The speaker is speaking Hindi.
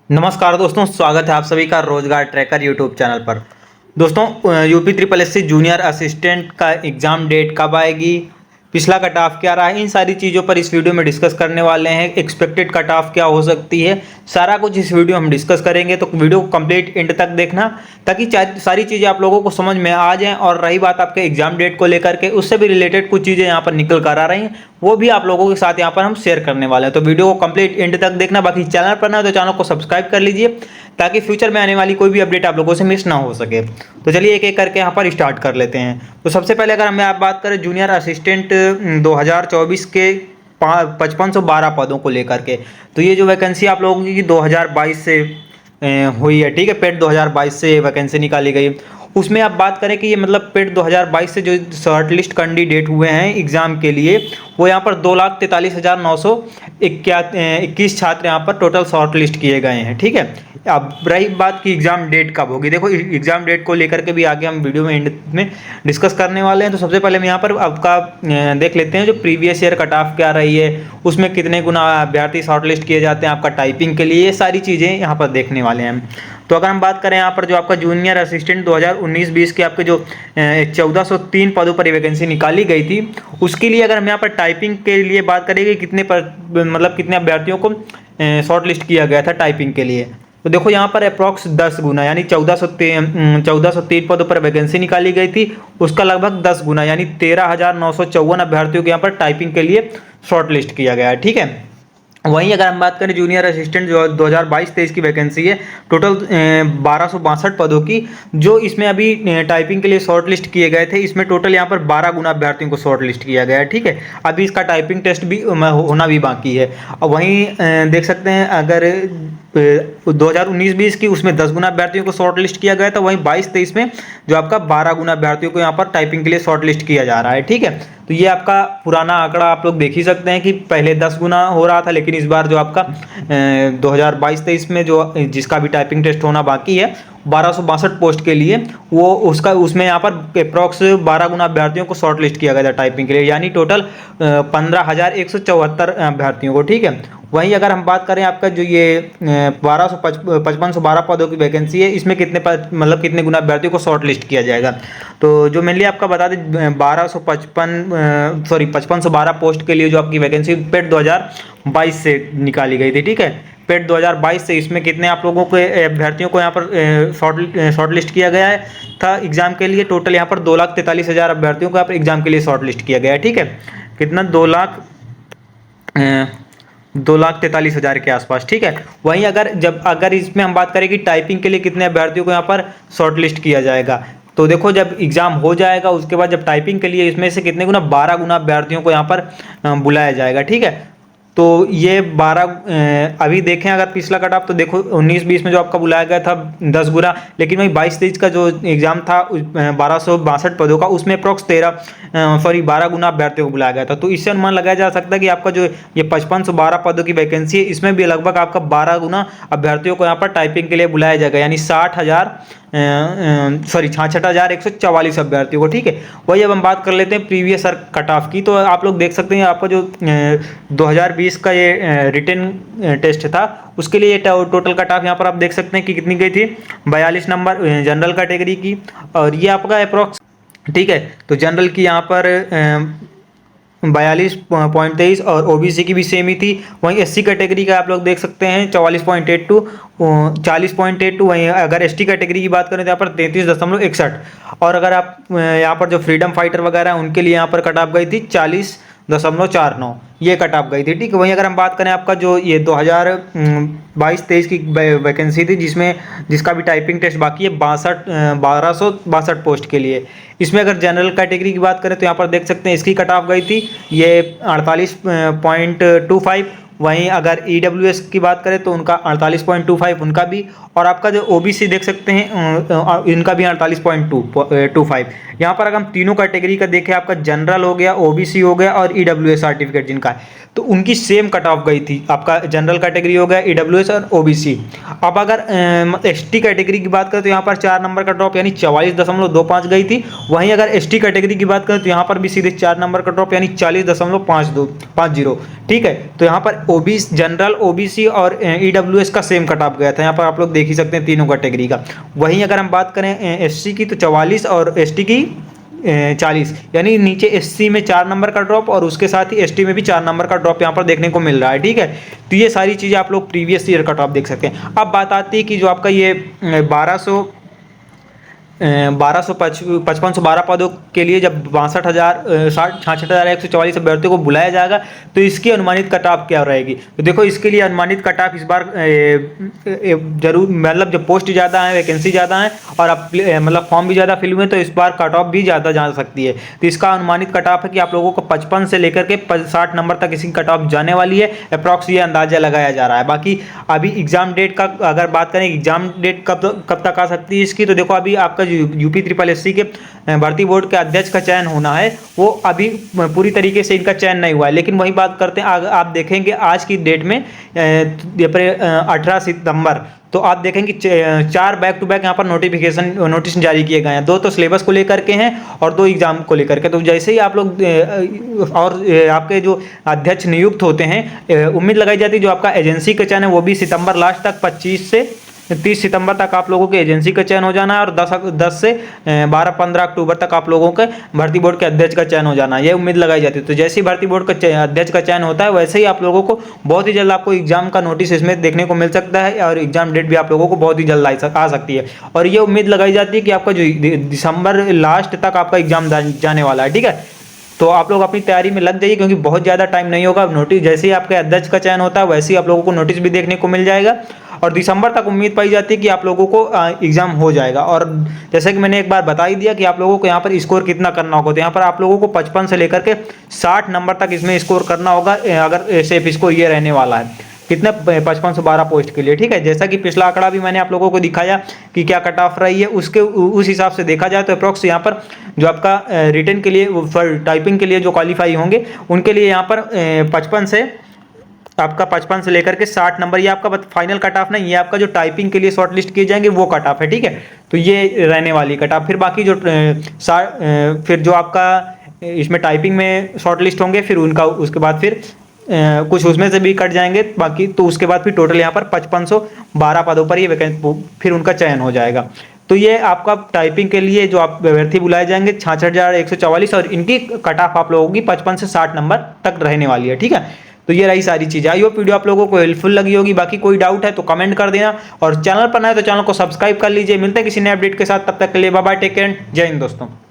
नमस्कार दोस्तों, स्वागत है आप सभी का रोजगार ट्रैकर यूट्यूब चैनल पर। दोस्तों, UP triple S C junior assistant का एग्ज़ाम डेट कब आएगी, पिछला कट ऑफ क्या रहा है, इन सारी चीज़ों पर इस वीडियो में डिस्कस करने वाले हैं। एक्सपेक्टेड कट ऑफ क्या हो सकती है, सारा कुछ इस वीडियो में हम डिस्कस करेंगे। तो वीडियो को कंप्लीट एंड तक देखना ताकि सारी चीज़ें आप लोगों को समझ में आ जाएं। और रही बात आपके एग्जाम डेट को लेकर के, उससे भी रिलेटेड कुछ चीज़ें यहाँ पर निकल कर आ रही हैं, वो भी आप लोगों के साथ यहाँ पर हम शेयर करने वाले हैं। तो वीडियो को कंप्लीट एंड तक देखना। बाकी चैनल पर ना हो तो चैनल को सब्सक्राइब कर लीजिए ताकि फ्यूचर में आने वाली कोई भी अपडेट आप लोगों से मिस ना हो सके। तो चलिए एक एक करके यहाँ पर स्टार्ट कर लेते हैं। तो सबसे पहले अगर हम आप बात करें जूनियर असिस्टेंट 2024 के 5512 पदों को लेकर के, तो ये जो वैकेंसी आप लोगों की 2022 से हुई है, ठीक है। पेड 2022 से वैकेंसी निकाली गई। उसमें आप बात करें कि ये मतलब पेड 2022 से जो शॉर्ट लिस्ट कैंडिडेट हुए हैं एग्जाम के लिए, वो यहाँ पर 2,43,921 छात्र यहाँ पर टोटल शॉर्ट लिस्ट किए गए हैं, ठीक है। अब रही बात की एग्जाम डेट कब होगी, देखो एग्जाम डेट को लेकर के भी आगे हम वीडियो में एंड में डिस्कस करने वाले हैं। तो सबसे पहले हम यहाँ पर आपका देख लेते हैं जो प्रीवियस ईयर कट ऑफ क्या रही है, उसमें कितने गुना अभ्यर्थी शॉर्ट लिस्ट किए जाते हैं आपका टाइपिंग के लिए, ये सारी चीज़ें यहाँ पर देखने वाले हैं। तो अगर हम बात करें यहाँ पर जो आपका जूनियर असिस्टेंट 2019-20 के आपके जो 1403 पदों पर वैकेंसी निकाली गई थी, उसके लिए अगर हम यहाँ पर टाइपिंग के लिए बात करें कि कितने अभ्यर्थियों को शॉर्ट लिस्ट किया गया था टाइपिंग के लिए, तो देखो यहाँ पर अप्रॉक्स 10 गुना यानी 1403 पदों पर वैकेंसी निकाली गई थी, उसका लगभग 10 गुना यानी 13,954 अभ्यर्थियों को यहाँ पर टाइपिंग के लिए शॉर्ट लिस्ट किया गया है, ठीक है। वहीं अगर हम बात करें जूनियर असिस्टेंट जो 2022-23 की वैकेंसी है, टोटल 1262 पदों की, जो इसमें अभी टाइपिंग के लिए शॉर्ट लिस्ट किए गए थे, इसमें टोटल यहाँ पर 12 गुना अभ्यर्थियों को शॉर्ट लिस्ट किया गया है, ठीक है। अभी इसका टाइपिंग टेस्ट भी होना भी बाकी है। और वहीं देख सकते हैं अगर 2019-20 की उसमें 10 गुना अभ्यर्थियों को शॉर्ट लिस्ट किया गया था, वहीं 22-23 में जो आपका 12 गुना अभ्यर्थियों को यहाँ पर टाइपिंग के लिए शॉर्ट लिस्ट किया जा रहा है, ठीक है। तो ये आपका पुराना आंकड़ा आप लोग देख ही सकते हैं कि पहले 10 गुना हो रहा था, लेकिन इस बार जो आपका 2022-23 में जो जिसका भी टाइपिंग टेस्ट होना बाकी है 1262 पोस्ट के लिए, वो उसमें यहाँ पर अप्रॉक्स 12 गुना अभ्यर्थियों को शॉर्ट लिस्ट किया गया था टाइपिंग के लिए, यानी टोटल 15,174 अभ्यर्थियों को, ठीक है। वहीं अगर हम बात करें आपका जो ये 5512 पदों की वैकेंसी है, इसमें कितने गुना अभ्यर्थियों को शॉर्ट लिस्ट किया जाएगा, तो जो मेनली आपका बता दें 5512 पोस्ट के लिए जो आपकी वैकेंसी पेड 2022 से निकाली गई थी, ठीक है। पेड 2022 से इसमें कितने आप लोगों के अभ्यर्थियों को यहाँ पर शॉर्ट लिस्ट किया गया है था एग्जाम के लिए, टोटल यहाँ पर 2,43,000 अभ्यर्थियों को यहाँ पर एग्जाम के लिए शॉर्ट लिस्ट किया गया है, ठीक है। कितना 2,43,000 के आसपास, ठीक है। वहीं अगर इसमें हम बात करें कि टाइपिंग के लिए कितने अभ्यर्थियों को यहाँ पर शॉर्ट लिस्ट किया जाएगा, तो देखो जब एग्जाम हो जाएगा उसके बाद जब टाइपिंग के लिए इसमें से कितने गुना 12 गुना अभ्यर्थियों को यहाँ पर बुलाया जाएगा, ठीक है। तो ये 12 अभी देखें अगर पिछला कट ऑफ, तो देखो 19-20 में जो आपका बुलाया गया था 10 गुना, लेकिन वही 22-23 का जो एग्जाम था 1262 पदों का, उसमें अप्रॉक्स 12 गुना अभ्यर्थियों को बुलाया गया था। तो इससे अनुमान लगाया जा सकता है कि आपका जो ये 5512 पदों की वैकेंसी है, इसमें भी लगभग आपका 12 गुना अभ्यर्थियों को यहाँ पर टाइपिंग के लिए बुलाया जाएगा, यानी 66,144 अभ्यर्थियों को, ठीक है। वही अब हम बात कर लेते हैं प्रीवियस ईयर कट ऑफ की। तो आप लोग देख सकते हैं आपका जो 2020 का ये रिटन टेस्ट था, उसके लिए टोटल कट ऑफ यहाँ पर आप देख सकते हैं कि कितनी गई थी, 42 नंबर जनरल कैटेगरी की, और ये आपका अप्रॉक्स, ठीक है। तो जनरल की यहाँ पर 42.23 और ओबीसी की भी सेम ही थी। वहीं एससी कैटेगरी का आप लोग देख सकते हैं 40.82। वहीं अगर एसटी कैटेगरी की बात करें तो यहाँ पर 33.61, और अगर आप यहाँ पर जो फ्रीडम फाइटर वगैरह हैं उनके लिए यहाँ पर कट ऑफ गई थी 40.49, ये कट ऑफ गई थी, ठीक है। वहीं अगर हम बात करें आपका जो ये 2022-23 की वैकेंसी थी, जिसका भी टाइपिंग टेस्ट बाकी है 1262 पोस्ट के लिए, इसमें अगर जनरल कैटेगरी की बात करें तो यहाँ पर देख सकते हैं इसकी कट ऑफ गई थी ये 48.25। वहीं अगर ईडब्ल्यूएस की बात करें तो उनका 48.25 उनका भी, और आपका जो ओबीसी देख सकते हैं इनका भी 48.25। यहाँ पर अगर हम तीनों कैटेगरी का देखें, आपका जनरल हो गया, ओबीसी हो गया और ईडब्ल्यूएस सर्टिफिकेट जिनका है, तो उनकी सेम कट ऑफ गई थी। आपका जनरल कैटेगरी हो गया, ईडब्ल्यूएस और ओबीसी। अब अगर एसटी कैटेगरी की बात करें तो यहाँ पर 4 नंबर का ड्रॉप यानी 44.25 गई थी। वहीं अगर एसटी कैटेगरी की बात करें तो यहाँ पर भी सीधे 4 नंबर का ड्रॉप यानी 40.50, ठीक है। तो यहाँ पर ओबीसी जनरल, ओबीसी और ईडब्ल्यूएस का सेम कट ऑफ गया था। यहाँ पर आप लोग देख ही सकते हैं तीनों कैटेगरी का। वहीं अगर हम बात करें एससी की तो 44 और एसटी की 40, यानी नीचे एससी में 4 नंबर का ड्रॉप और उसके साथ ही एसटी में भी 4 नंबर का ड्रॉप यहाँ पर देखने को मिल रहा है। ठीक है, तो ये सारी चीज़ें आप लोग प्रीवियस ईयर कट ऑफ देख सकते हैं। अब बात आती है कि जो आपका ये 5512 पदों के लिए जब 66,144 अभ्यर्थियों को बुलाया जाएगा तो इसकी अनुमानित कट ऑफ क्या रहेगी। तो देखो इसके लिए अनुमानित कट ऑफ इस बार जरूर, मतलब जब पोस्ट ज़्यादा है, वैकेंसी ज़्यादा है और अब मतलब फॉर्म भी ज़्यादा फिल हुए तो इस बार कट ऑफ भी ज़्यादा जा सकती है। तो इसका अनुमानित कट ऑफ है कि आप लोगों को 55 से लेकर के 60 नंबर तक इसकी कट ऑफ जाने वाली है। अप्रॉक्स ये अंदाजा लगाया जा रहा है। बाकी अभी एग्जाम डेट का अगर बात करें, एग्जाम डेट कब तक आ सकती है इसकी, तो देखो अभी आपका यूपी ट्रिपल एससी के भर्ती बोर्ड के अध्यक्ष का चयन होना है, वो अभी पूरी तरीके से इनका चयन नहीं हुआ है। लेकिन वही बात करते हैं, आप देखेंगे आज की डेट में 18 सितंबर, तो आप देखेंगे 4 बैक टू बैक यहाँ पर नोटिस जारी किए गए हैं। 2 तो सिलेबस को लेकर के हैं और 2 एग्जाम को लेकर के। तो जैसे ही आप लोग और आपके जो अध्यक्ष नियुक्त होते हैं, उम्मीद लगाई जाती है जो आपका एजेंसी का चयन है वो भी सितंबर लास्ट तक 25 से 30 सितंबर तक आप लोगों के एजेंसी का चयन हो जाना है और 10 से 12-15 अक्टूबर तक आप लोगों के भर्ती बोर्ड के अध्यक्ष का चयन हो जाना है, ये उम्मीद लगाई जाती है। तो जैसे ही भर्ती बोर्ड का अध्यक्ष का चयन होता है वैसे ही आप लोगों को बहुत ही जल्द आपको एग्जाम का नोटिस इसमें देखने को मिल सकता है और एग्जाम डेट भी आप लोगों को बहुत ही जल्द आ सकती है। और ये उम्मीद लगाई जाती है कि आपका जो दिसंबर लास्ट तक आपका एग्जाम जाने वाला है। ठीक है, तो आप लोग अपनी तैयारी में लग जाइए क्योंकि बहुत ज़्यादा टाइम नहीं होगा। नोटिस जैसे ही आपके अध्यक्ष का चयन होता है वैसे ही आप लोगों को नोटिस भी देखने को मिल जाएगा और दिसंबर तक उम्मीद पाई जाती है कि आप लोगों को एग्जाम हो जाएगा। और जैसे कि मैंने एक बार बता ही दिया कि आप लोगों को यहाँ पर स्कोर कितना करना होगा, तो यहाँ पर आप लोगों को 55 से लेकर के 60 नंबर तक इसमें स्कोर करना होगा अगर सेफ स्कोर ये रहने वाला है। कितने 5512 पोस्ट के लिए। ठीक है, जैसा कि पिछला आंकड़ा भी मैंने आप लोगों को दिखाया कि क्या कट ऑफ रही है, उस हिसाब से देखा जाए तो अप्रॉक्स यहाँ पर जो आपका रिटन के लिए फॉर टाइपिंग के लिए जो क्वालिफाई होंगे उनके लिए यहाँ पर 55 से लेकर के 60 नंबर, ये आपका फाइनल कट ऑफ नहीं, ये आपका जो टाइपिंग के लिए शॉर्ट लिस्ट किए जाएंगे वो कट ऑफ है। ठीक है, तो ये रहने वाली कट ऑफ। फिर बाकी जो फिर जो आपका इसमें टाइपिंग में शॉर्ट लिस्ट होंगे फिर उनका उसके बाद फिर कुछ उसमें से भी कट जाएंगे बाकी, तो उसके बाद फिर टोटल यहाँ पर 5512 पदों पर ये वैकेंसी फिर उनका चयन हो जाएगा। तो ये आपका टाइपिंग के लिए जो आप अभ्यर्थी बुलाए जाएंगे 66,144 और इनकी कट ऑफ आप लोगों की 55 से 60 नंबर तक रहने वाली है। ठीक है, तो ये रही सारी चीज़ें। आई होप वीडियो आप लोगों को हेल्पफुल लगी होगी। बाकी कोई डाउट है तो कमेंट कर देना और चैनल पर नए तो चैनल को सब्सक्राइब कर लीजिए। मिलते हैं किसी नए अपडेट के साथ, तब तक के लिए बाय बाय, टेक केयर, जय हिंद दोस्तों।